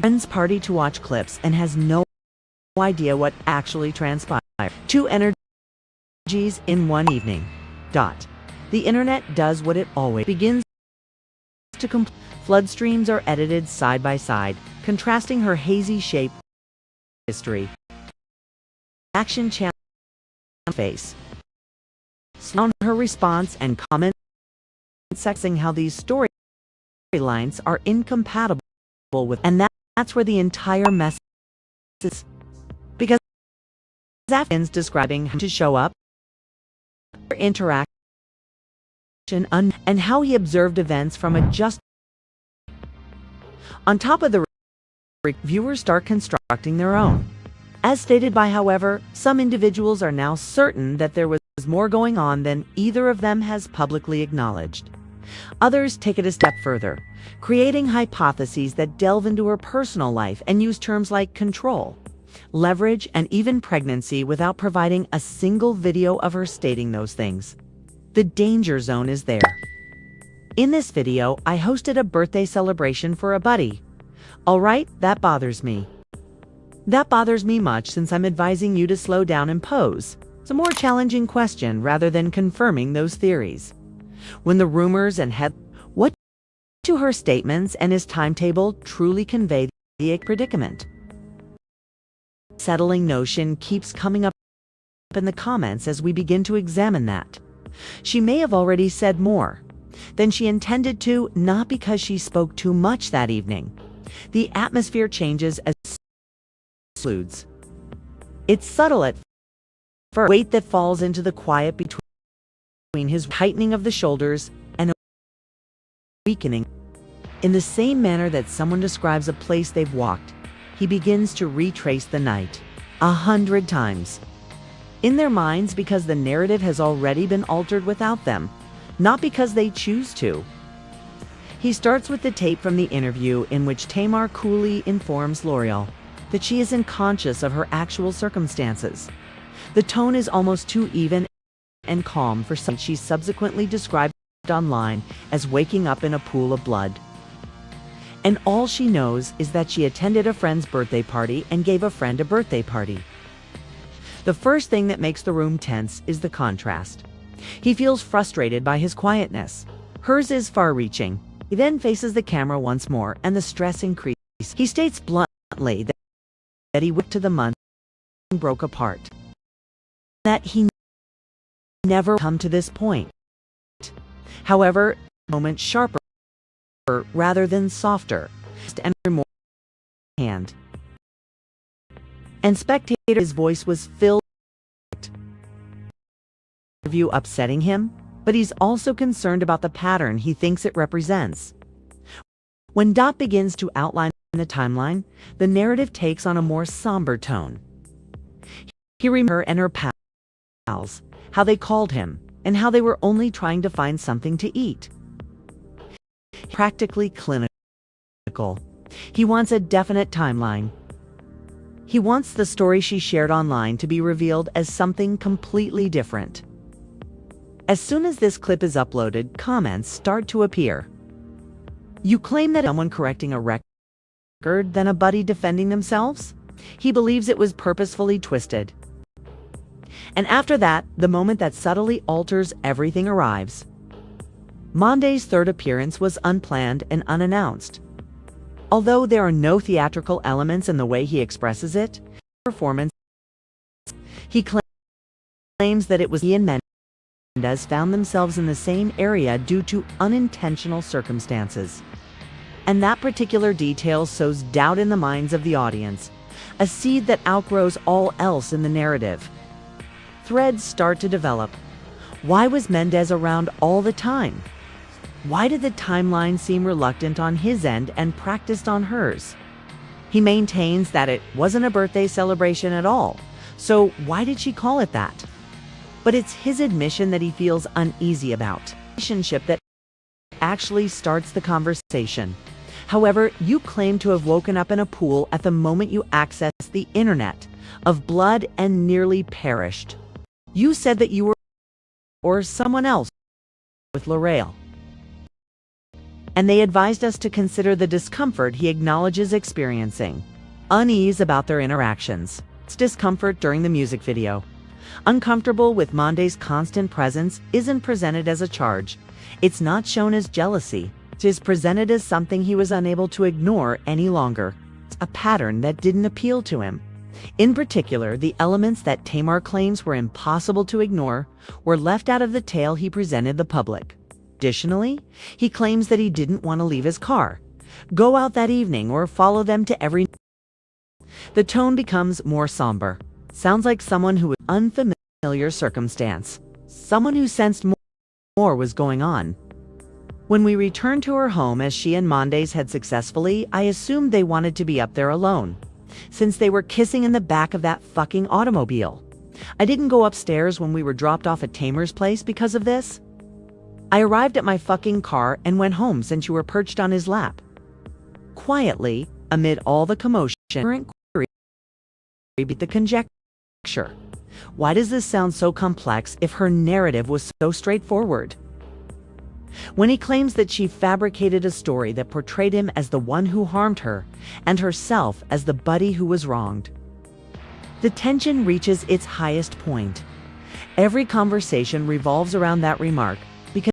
Friend's party to watch clips and has no idea what actually transpired. Two energies in one evening. The internet does what it always begins to complete. Flood streams are edited side by side, contrasting her hazy shape history. Action channel face. Slow her response and comment sexing how these storylines are incompatible with, and that's where the entire mess is. Because Afghan's describing how to show up, interaction, and how he observed events from a just. On top of the viewers start constructing their own. As stated by, however, some individuals are now certain that there was more going on than either of them has publicly acknowledged. Others take it a step further, creating hypotheses that delve into her personal life and use terms like control, leverage, and even pregnancy without providing a single video of her stating those things. The danger zone is there. In this video, I hosted a birthday celebration for a buddy. Alright, that bothers me. That bothers me much since I'm advising you to slow down and pose. It's a more challenging question rather than confirming those theories. When the rumors and what to her statements and his timetable truly convey the predicament? Settling notion keeps coming up in the comments as we begin to examine that. She may have already said more than she intended to, not because she spoke too much that evening. The atmosphere changes as concludes. It's subtle at first, weight that falls into the quiet between his tightening of the shoulders and a weakening. In the same manner that someone describes a place they've walked, he begins to retrace the night 100 times. In their minds, because the narrative has already been altered without them, not because they choose to. He starts with the tape from the interview in which Tamar coolly informs L'Oreal that she isn't conscious of her actual circumstances. The tone is almost too even and calm for something she subsequently described online as waking up in a pool of blood. And all she knows is that she attended a friend's birthday party and gave a friend a birthday party. The first thing that makes the room tense is the contrast. He feels frustrated by his quietness. Hers is far-reaching. He then faces the camera once more, and the stress increases. He states bluntly that he went to the month and broke apart. That he never come to this point. However, the moment sharper rather than softer, and more hand. And spectator's voice was filled with interview upsetting him, but he's also concerned about the pattern he thinks it represents. When Dot begins to outline the timeline, the narrative takes on a more somber tone. He remembers her and her pals, how they called him, and how they were only trying to find something to eat. Practically clinical. He wants a definite timeline. He wants the story she shared online to be revealed as something completely different. As soon as this clip is uploaded, comments start to appear. You claim that someone correcting a record than a buddy defending themselves? He believes it was purposefully twisted. And after that, the moment that subtly alters everything arrives. Mendeecees' third appearance was unplanned and unannounced. Although there are no theatrical elements in the way he expresses it, performance, he claims that it was he and Mendeecees found themselves in the same area due to unintentional circumstances. And that particular detail sows doubt in the minds of the audience, a seed that outgrows all else in the narrative. Threads start to develop. Why was Mendeecees around all the time? Why did the timeline seem reluctant on his end and practiced on hers? He maintains that it wasn't a birthday celebration at all, so why did she call it that? But it's his admission that he feels uneasy about. Relationship that actually starts the conversation. However, you claim to have woken up in a pool at the moment you accessed the internet, of blood and nearly perished. You said that you were or someone else with L'Oreal. and they advised us to consider the discomfort he acknowledges experiencing. Unease about their interactions. It's discomfort during the music video. Uncomfortable with Mendeecees' constant presence isn't presented as a charge. It's not shown as jealousy. It is presented as something he was unable to ignore any longer. It's a pattern that didn't appeal to him. In particular, the elements that Tamar claims were impossible to ignore were left out of the tale he presented the public. Additionally, he claims that he didn't want to leave his car, go out that evening, or follow them to every. The tone becomes more somber. Sounds like someone who was unfamiliar circumstance. Someone who sensed more was going on. When we returned to her home as she and Mendeecees had successfully, I assumed they wanted to be up there alone, since they were kissing in the back of that fucking automobile. I didn't go upstairs when we were dropped off at Tamar's place because of this. I arrived at my fucking car and went home since you were perched on his lap. Quietly, amid all the commotion, her inquiry beat the conjecture. Why does this sound so complex if her narrative was so straightforward? When he claims that she fabricated a story that portrayed him as the one who harmed her and herself as the buddy who was wronged. The tension reaches its highest point. Every conversation revolves around that remark,